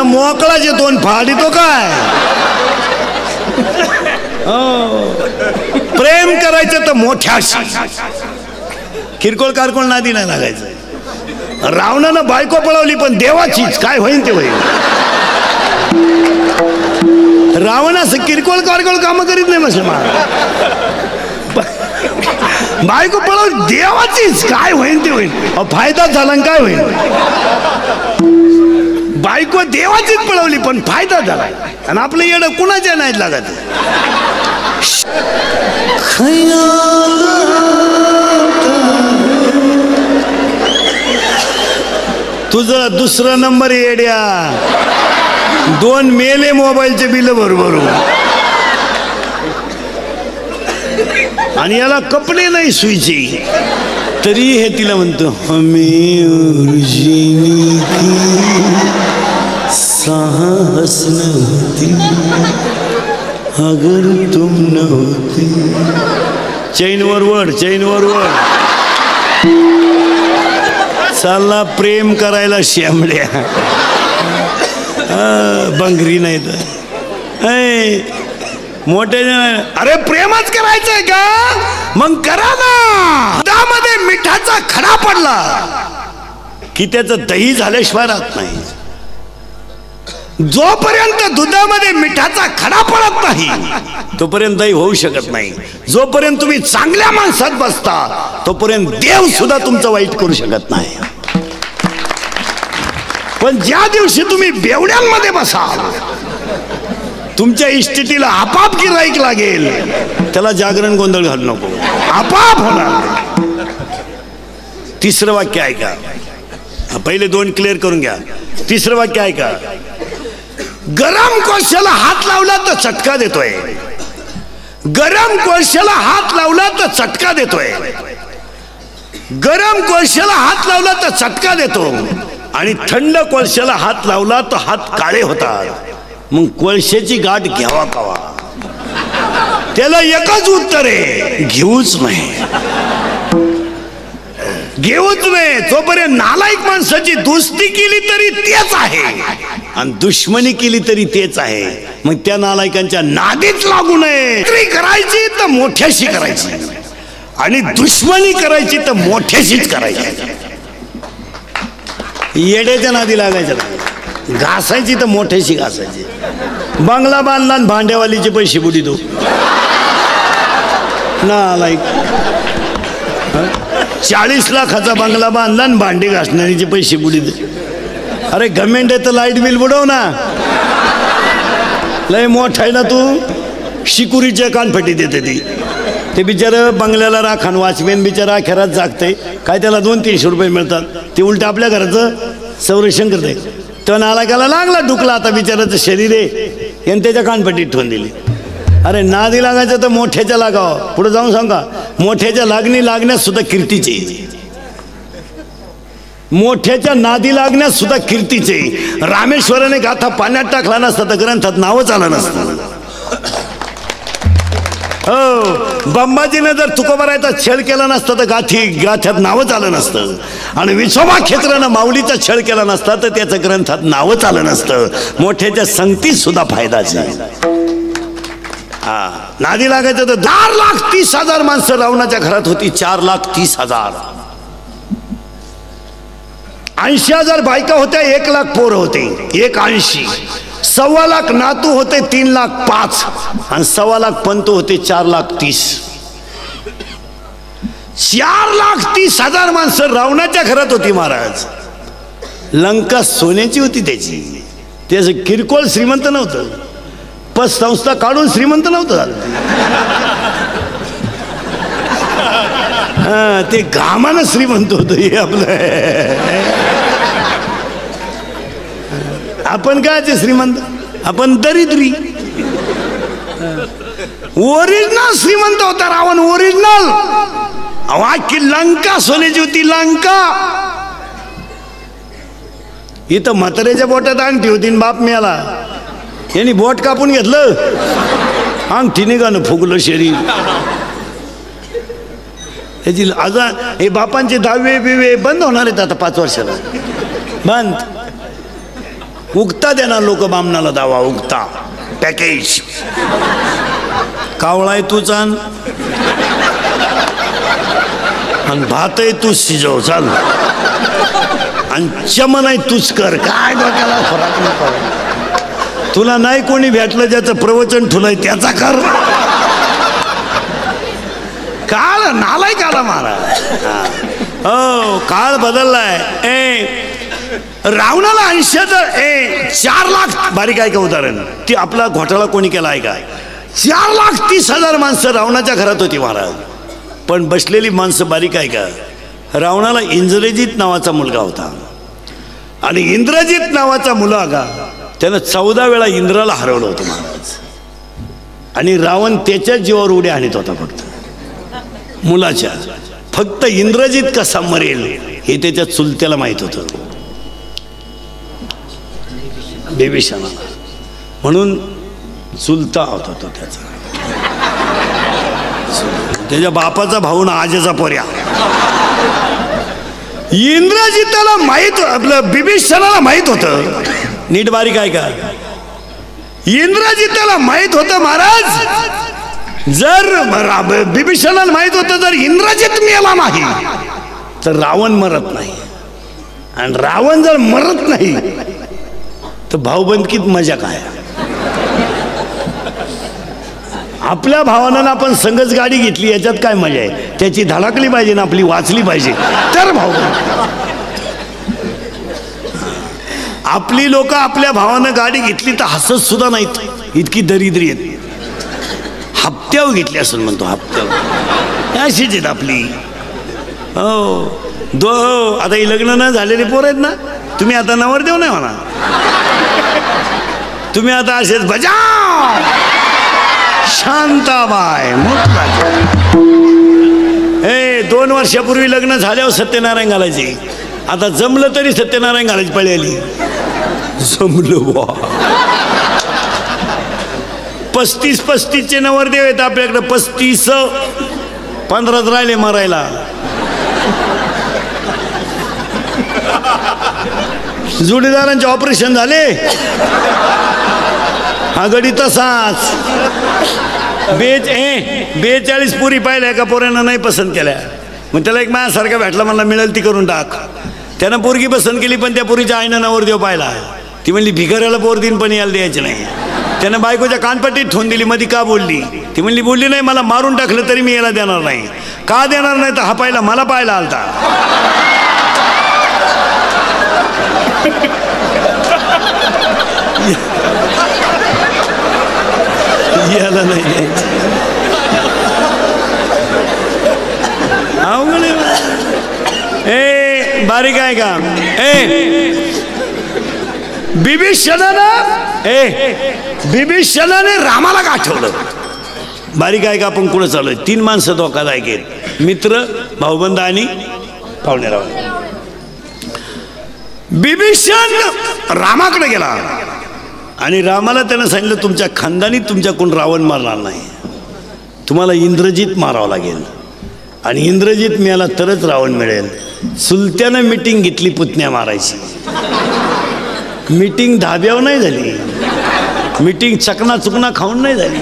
ना मोकळाचे दोन फाडितो काय. प्रेम करायचं तर मोठ्याशी, किरकोळ कारकोळ नादी नाही लागायचं. रावणानं बायको पळवली पण देवाचीच, काय होईल ते होईल. रावण असं किरकोळ कारकोळ कामं करीत नाही मुसलमान. बायको पळवली देवाचीच, काय होईल ते होईल. फायदा झाला काय होईल. बायको देवाचीच पळवली पण फायदा झाला, आणि आपलं येणं कुणाच्या नाहीत लागत. तुझं दुसरा नंबर येड्या, 2 मेले मोबाईलचे बिल बरोबर, आणि याला कपडे नाही सुईची, तरी हे तिला म्हणतो हमें उर्जिनी की साहस न होती अगर तुम न होती. चैन वर चैन वर चालला प्रेम करायला श्यामड्या, बंगरी नाही तर मोठे. अरे प्रेमच करायचंय का, मग करा ना. दुधामध्ये मिठाचा खडा पडला की त्याचं दही झाल्याशिवाय राहत नाही. जोपर्यंत दुधामध्ये मिठाचा खडा पडत नाही तोपर्यंत दही होऊ शकत नाही. जोपर्यंत तुम्ही चांगल्या माणसात बसता तोपर्यंत देव सुद्धा तुमचं वाईट करू शकत नाही. पण ज्या दिवशी तुम्ही बेवड्यांमध्ये बसाल तुमच्या इस्टेटीला आपाप गिराईक लागेल. त्याला जागरण गोंधळ घालू नको, आपाप होणार. तिसरं वाक्य ऐका, पहिले 2 क्लिअर करून घ्या. तिसरं वाक्य ऐका. गरम कोळशाला हात लावला तर चटका देतोय. गरम कोळशाला हात लावला तर चटका देतोय. गरम कोळशाला हात लावला तर चटका देतो, आणि थंड कोळशाला हात लावला तर हात काळे होतात. मग कोळशाची गाठ घ्यावा कावा. त्याला एकच उत्तर आहे, घेऊच नाही. घेऊच नाही. जोपर्यंत नालायक माणसाची दोस्ती केली तरी तेच आहे, आणि दुश्मनी केली तरी तेच आहे. मग त्या नालायकांच्या नादीत लागू नये. करायची तर मोठ्याशी करायची, आणि दुश्मनी करायची तर मोठ्याशीच करायची. येड्याच्या नादी लागायचं नाही. घासायची तर मोठ्याशी घासायची. बंगला बांधला आणि भांड्यावालीचे पैसे बुडीतो नालायक. 40 लाखाचा बंगला बांधला आणि भांडे घासणारीचे पैसे बुडीतो. अरे गव्हर्नमेंट आहे तर लाईट बिल बुडव ना. लय मोठा आहे ना तू. शिकुरीच्या कानफटी देते ती. ते बिचारं बंगल्याला राखण वॉचमॅन बिचारा अखेरात जागते. काय त्याला 200-300 रुपये मिळतात. ते उलट आपल्या घराचं संरक्षण करते. तो नालायकाला लागला डुकला. आता बिचाराचं शरीर आहे याने त्याच्या कानपट्टीत ठेवून दिली. अरे नादी लागायचं तर मोठ्याच्या लागावं. पुढे जाऊन सांगा, मोठ्याच्या लागण्यात सुद्धा कीर्तीची. मोठ्याच्या नादी लागण्यात सुद्धा कीर्तीचे. रामेश्वराने गाथा पाण्यात टाकला नसता तर ग्रंथात नावच आलं नसतं. हो, बंबाजीने जर तुकोबारायचा छळ केला नसता तर गाथ्यात नावच आलं नसतं. आणि विठोबा क्षेत्रानं माऊलीचा छळ केला नसता तर त्याचं ग्रंथात नावच आलं नसतं. मोठ्याच्या संगतीत सुद्धा फायदाच नाही. हा, नादी लागायचं तर 4,30,000 माणसं रावणाच्या घरात होती. 4,30,000. 80,000 बायका होत्या. 1,00,000 पोरं होते. 180. 1,25,000 नातू होते. 3,05,000 आणि 1,25,000 पंतू होते. 4,30,000. 4,30,000 माणसं रावणाच्या घरात होती. महाराज, लंका सोन्याची होती त्याची. त्याचं किरकोळ श्रीमंत नव्हतं. संस्था काढून श्रीमंत नव्हतं झालं. हा, ते घामानं श्रीमंत होतं. हे आपलं आपण काय श्रीमंत, आपण दरिद्री. ओरिजिनल श्रीमंत होता रावण. ओरिजिनल. अख्खी लंका सोन्याची होती. लंका. इथं म्हाताऱ्याच्या बोटात अंगठी होती. बाप मिळाला यांनी बोट कापून घेतलं. अंगठी निघालं, फुगलं शरीर. याची आजा हे बापांचे 10वे बिवे बंद होणार आहेत आता 5 वर्षाला. बंद. उगता देणार लोक बामणाला दावा, उगता पॅकेज. कावळा आहे तूच आण आणि भात आहे तूच शिजव चाल आणि चमन आहे तूच कर. काय डोक्याला फरक नको. तुला नाही कोणी भेटलं ज्याचं प्रवचन ठुलंय त्याचा कर. काळ नालाय काला महाराज. हो काळ बदललाय. रावणाला 4 लाख बारीक आहे का उदाहरण. ती आपला घोटाळा कोणी केला आहे का. 4,30,000 माणसं रावणाच्या घरात होती महाराज. पण बसलेली माणसं बारीक आहे का. रावणाला इंद्रजित नावाचा मुलगा होता आणि इंद्रजित नावाचा मुलगा त्यानं 14 वेळा इंद्राला हरवलं होतं महाराज. आणि रावण त्याच्या जीवावर उड्या आणत होता फक्त मुलाच्या. फक्त इंद्रजित कसा मरेल हे त्याच्या चुलत्याला माहित होतं, बिभीषणाला. म्हणून चुलता होता तो त्याचा. त्याच्या बापाचा भाऊ ना आजेचा पोऱ्या. इंद्रजिताला माहित, आपलं बिभीषणाला माहित होतं. नीट बारीक आहे का. इंद्रजिताला माहित होतं महाराज, जर बिभीषणाला माहित होतं जर इंद्रजित मेला नाही तर रावण मरत नाही. आणि रावण जर मरत नाही तर भाऊबंदकीत मजा काय. आपल्या भावानं आपण संगच गाडी घेतली याच्यात काय मजा आहे. त्याची धडकली पाहिजे ना आपली वाचली पाहिजे तर भाऊ. आपली लोक आपल्या भावानं गाडी घेतली तर हसत सुद्धा नाहीत, इतकी दरिद्री आहेत. हप्त्यावर घेतली असं म्हणतो, हप्त्यावर अशीच आहेत आपली. हो आता ही लग्न न झालेली पोर आहेत ना, तुम्ही आता नवरदेव नाही म्हणा, तुम्ही आता असेच बजाव शांताबाई मोठा. 2 वर्षापूर्वी लग्न झाल्यावर सत्यनारायण घालायचे. आता जमलं तरी सत्यनारायण घालायची पळी आली. जमलं बा. 35-35चे नवरदेव आहेत आपल्याकडे. 35 15 राहिले मरायला. जोडीदारांचे ऑपरेशन झाले. हा गडी तसाच 42 पुरी पाहिल्या एका पोऱ्यानं नाही पसंत केल्या. मग त्याला एक माझ्यासारखा भेटला, मला मिळेल ती करून टाक. त्यानं पोरगी पसंत केली पण त्या पोरीच्या आईनं नवरदेव पाहिला. ती म्हणली भिकाऱ्याला पोर दिन पण यायला द्यायची नाही. त्यानं बायकोच्या कानपट्टीत ठेवून दिली. मध्ये का बोलली. ती बोलली नाही मला मारून टाकलं तरी मी याला देणार नाही. का देणार नाही तर हा पाहिला मला पाहायला आलता. याला नाही बारीक आहे का. बिभीषणाने रामाला गाठवलं. बारीक आहे का. आपण कुठं चालू. 3 माणसं धोकादायक आहेत, मित्र, भाऊबंद आणि पाहुणेराव. बिभीषण रामाकडे गेला आणि रामाला त्यानं सांगितलं तुमच्या खानदानी तुमच्याकडून रावण मारणार नाही, तुम्हाला इंद्रजित मारावं लागेल. आणि इंद्रजित मिळाला तरच रावण मिळेल. चुलत्यानं मिटिंग घेतली पुतण्या मारायची. मिटिंग धाब्यावर नाही झाली, मिटिंग चकना चुकना खाऊन नाही झाली,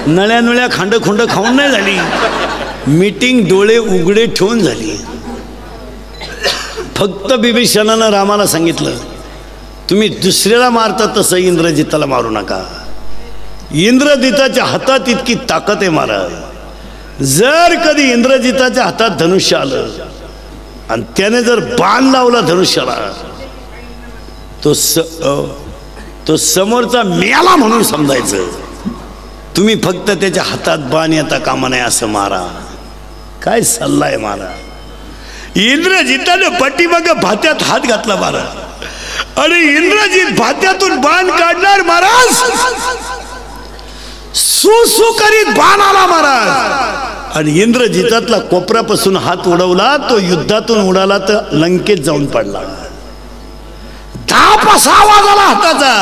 नळ्या नळ्या खांड खाऊन नाही झाली. मिटिंग डोळे उघडे ठेवून झाली. फक्त बिभीषणानं रामाला सांगितलं तुम्ही दुसऱ्याला मारता तसं इंद्रजिताला मारू नका. इंद्रजिताच्या हातात इतकी ताकद आहे महाराज. जर कधी इंद्रजिताच्या हातात धनुष्य आलं आणि त्याने जर बाण लावला धनुष्याला तो समोरचा मेला म्हणून समजायचं. तुम्ही फक्त त्याच्या हातात बाण येता कामा नये असं मारा. काय सल्ला आहे मारा. इंद्रजिताने पाठीमागे भात्यात हात घातला महाराज. आणि इंद्रजित भात्यातून बाण काढणार महाराज. सु करीत बाण आला महाराज. आणि इंद्रजितातला कोपऱ्यापासून हात उडवला. तो युद्धातून उडाला तर लंकेत जाऊन पडला. धाप असा आवाज आला हाताचा.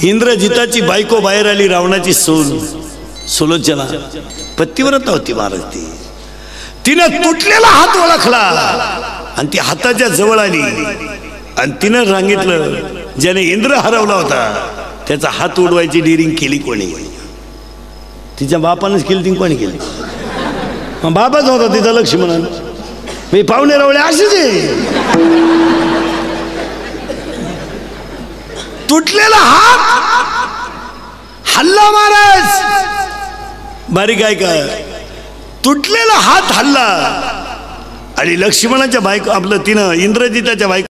इंद्रजिताची बायको बाहेर आली. रावणाची सुलोचना पतिव्रता होती महाराज. तिने तुटलेला हात ओळखला आणि ती हाताच्या जवळ आली आणि तिनं सांगितलं ज्याने इंद्र हरवला होता त्याचा हात उडवायची डिरिंग केली कोणी? तिच्या बापानंच केली. ती कोणी केली? बाबाच होता तिचा लक्ष्मण. मी पाहुणे रावळे असेच आहे. तुटलेला हात हल्ला महाराज. बारीक आहे का? तुटलेला हात हल्ला आणि लक्ष्मणाच्या बायको आपलं तिनं इंद्रजिताच्या बायको